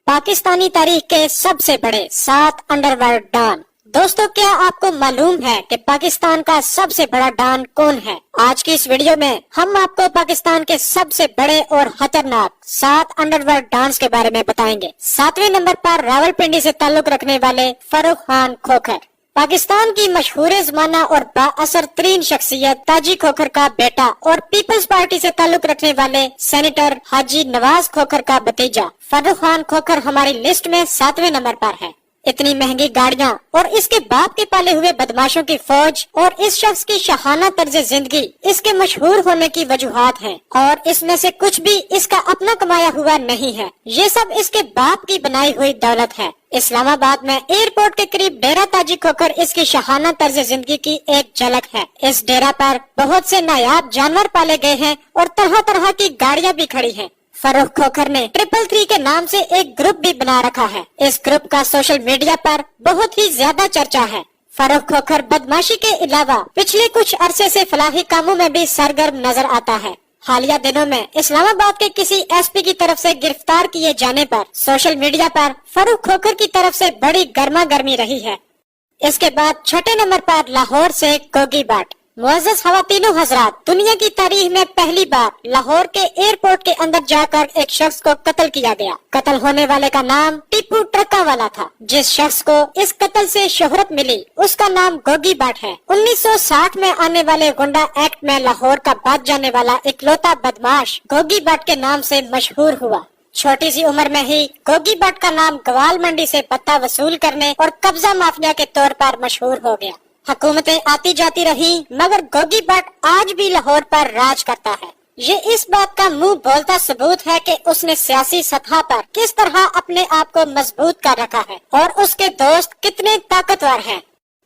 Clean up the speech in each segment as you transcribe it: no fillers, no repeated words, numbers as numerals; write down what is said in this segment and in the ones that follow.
پاکستانی تاریخ کے سب سے بڑے 7 انڈرورلڈ ڈان۔ دوستو، کیا آپ کو معلوم ہے کہ پاکستان کا سب سے بڑا ڈان کون ہے؟ آج کی اس ویڈیو میں ہم آپ کو پاکستان کے سب سے بڑے اور خطرناک 7 انڈرورلڈ ڈانس کے بارے میں بتائیں گے۔ 7ویں نمبر پر راولپنڈی سے تعلق رکھنے والے فاروق خان کھوکھر، پاکستان کی مشہور زمانہ اور با اثر ترین شخصیت تاجی کھوکھر کا بیٹا اور پیپلز پارٹی سے تعلق رکھنے والے سینیٹر حاجی نواز کھوکھر کا بھتیجا فاروق خان کھوکھر ہماری لسٹ میں 7ویں نمبر پر ہے۔ اتنی مہنگی گاڑیاں اور اس کے باپ کے پالے ہوئے بدماشوں کی فوج اور اس شخص کی شاہانہ طرز زندگی اس کے مشہور ہونے کی وجوہات ہیں، اور اس میں سے کچھ بھی اس کا اپنا کمایا ہوا نہیں ہے، یہ سب اس کے باپ کی بنائی ہوئی دولت ہے۔ اسلام آباد میں ایئرپورٹ کے قریب ڈیرہ تاجی کھوکھر اس کی شاہانہ طرز زندگی کی ایک جھلک ہے۔ اس ڈیرہ پر بہت سے نایاب جانور پالے گئے ہیں اور طرح طرح کی گاڑیاں بھی کھڑی ہیں۔ فاروق کھوکھر نے 333 کے نام سے ایک گروپ بھی بنا رکھا ہے۔ اس گروپ کا سوشل میڈیا پر بہت ہی زیادہ چرچا ہے۔ فاروق کھوکھر بدماشی کے علاوہ پچھلے کچھ عرصے سے فلاحی کاموں میں بھی سرگرم نظر آتا ہے۔ حالیہ دنوں میں اسلام آباد کے کسی ایس پی کی طرف سے گرفتار کیے جانے پر سوشل میڈیا پر فاروق کھوکھر کی طرف سے بڑی گرما گرمی رہی ہے۔ اس کے بعد 6 نمبر پر لاہور سے گوگی بٹ۔ معزز خواتین و حضرات، دنیا کی تاریخ میں پہلی بار لاہور کے ایئرپورٹ کے اندر جا کر ایک شخص کو قتل کیا گیا۔ قتل ہونے والے کا نام ٹیپو ٹرکا والا تھا۔ جس شخص کو اس قتل سے شہرت ملی اس کا نام گوگی بٹ ہے۔ 1960 میں آنے والے گنڈا ایکٹ میں لاہور کا بچ جانے والا اکلوتا بدماش گوگی بٹ کے نام سے مشہور ہوا۔ چھوٹی سی عمر میں ہی گوگی بٹ کا نام گوال منڈی سے پتہ وصول کرنے اور قبضہ مافیا کے طور پر مشہور ہو گیا۔ حکومتیں آتی جاتی رہیں مگر گوگی بٹ آج بھی لاہور پر راج کرتا ہے۔ یہ اس بات کا منہ بولتا ثبوت ہے کہ اس نے سیاسی سطح پر کس طرح اپنے آپ کو مضبوط کر رکھا ہے اور اس کے دوست کتنے طاقتور ہیں۔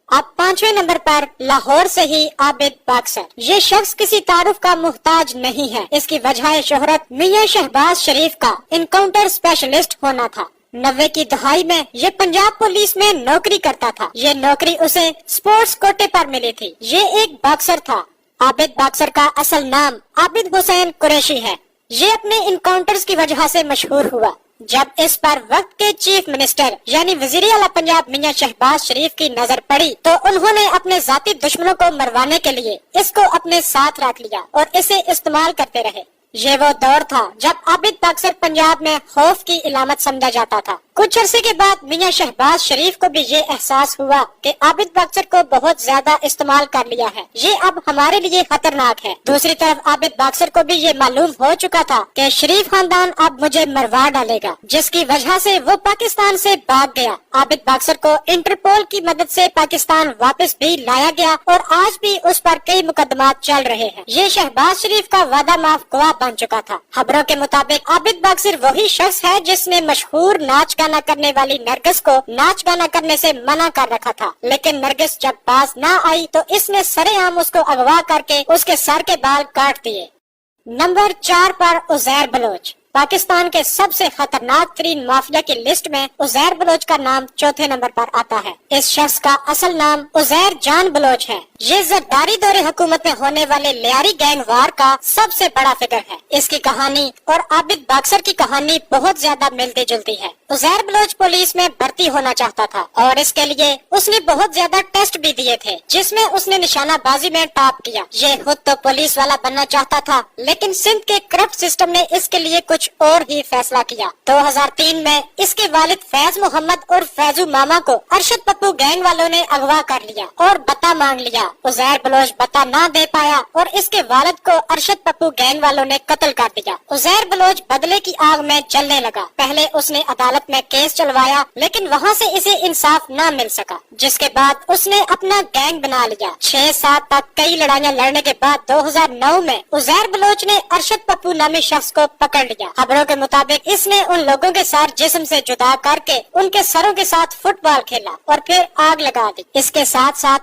اب 5ویں نمبر پر لاہور سے ہی عابد باکسر۔ یہ شخص کسی تعارف کا محتاج نہیں ہے۔ اس کی وجہ شہرت میاں شہباز شریف کا انکاؤنٹر اسپیشلسٹ ہونا تھا۔ 90 کی دہائی میں یہ پنجاب پولیس میں نوکری کرتا تھا۔ یہ نوکری اسے سپورٹس کوٹے پر ملی تھی۔ یہ ایک باکسر تھا۔ عابد باکسر کا اصل نام عابد حسین قریشی ہے۔ یہ اپنے انکاؤنٹرز کی وجہ سے مشہور ہوا۔ جب اس پر وقت کے چیف منسٹر یعنی وزیر اعلیٰ پنجاب میاں شہباز شریف کی نظر پڑی تو انہوں نے اپنے ذاتی دشمنوں کو مروانے کے لیے اس کو اپنے ساتھ رکھ لیا اور اسے استعمال کرتے رہے۔ یہ وہ دور تھا جب عابد باکسر پنجاب میں خوف کی علامت سمجھا جاتا تھا۔ کچھ عرصے کے بعد میاں شہباز شریف کو بھی یہ احساس ہوا کہ عابد باکسر کو بہت زیادہ استعمال کر لیا ہے، یہ اب ہمارے لیے خطرناک ہے۔ دوسری طرف عابد باکسر کو بھی یہ معلوم ہو چکا تھا کہ شریف خاندان اب مجھے مروا ڈالے گا، جس کی وجہ سے وہ پاکستان سے بھاگ گیا۔ عابد باکسر کو انٹرپول کی مدد سے پاکستان واپس بھی لایا گیا اور آج بھی اس پر کئی مقدمات چل رہے ہیں۔ یہ شہباز شریف کا وعدہ معاف گواہ بن چکا تھا۔ خبروں کے مطابق عابد باکسر وہی شخص ہے جس نے مشہور ناچ گانا کرنے والی نرگس کو ناچ گانا کرنے سے منع کر رکھا تھا، لیکن نرگس جب باز نہ آئی تو اس نے سرے عام اس کو اغوا کر کے اس کے سر کے بال کاٹ دیے۔ نمبر 4 پر عزیر بلوچ۔ پاکستان کے سب سے خطرناک ترین مافیا کی لسٹ میں عزیر بلوچ کا نام 4 نمبر پر آتا ہے۔ اس شخص کا اصل نام عزیر جان بلوچ ہے۔ یہ زرداری دور حکومت میں ہونے والے لیاری گینگ وار کا سب سے بڑا فگر ہے۔ اس کی کہانی اور عابد باکسر کی کہانی بہت زیادہ ملتی جلتی ہے۔ عزیر بلوچ پولیس میں بھرتی ہونا چاہتا تھا اور اس کے لیے اس نے بہت زیادہ ٹیسٹ بھی دیے تھے جس میں اس نے نشانہ بازی میں ٹاپ کیا۔ یہ خود تو پولیس والا بننا چاہتا تھا لیکن سندھ کے کرپٹ سسٹم نے اس کے لیے کچھ اور ہی فیصلہ کیا۔ 2003 میں اس کے والد فیض محمد اور فیضو ماما کو ارشد پپو گینگ والوں نے اغوا کر لیا اور بتا مانگ لیا۔ عزیر بلوچ بتا نہ دے پایا اور اس کے والد کو ارشد پپو گینگ والوں نے قتل کر دیا۔ عزیر بلوچ بدلے کی آگ میں جلنے لگا۔ پہلے اس نے عدالت میں کیس چلوایا لیکن وہاں سے اسے انصاف نہ مل سکا، جس کے بعد اس نے اپنا گینگ بنا لیا۔ 6-7 تک کئی لڑائیاں لڑنے کے بعد 2009 میں عزیر بلوچ نے ارشد پپو نامی شخص کو پکڑ لیا۔ خبروں کے مطابق اس نے ان لوگوں کے ساتھ جسم سے جدا کر کے ان کے سروں کے ساتھ فٹ بال کھیلا اور پھر آگ لگا دی۔ اس کے ساتھ ساتھ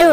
2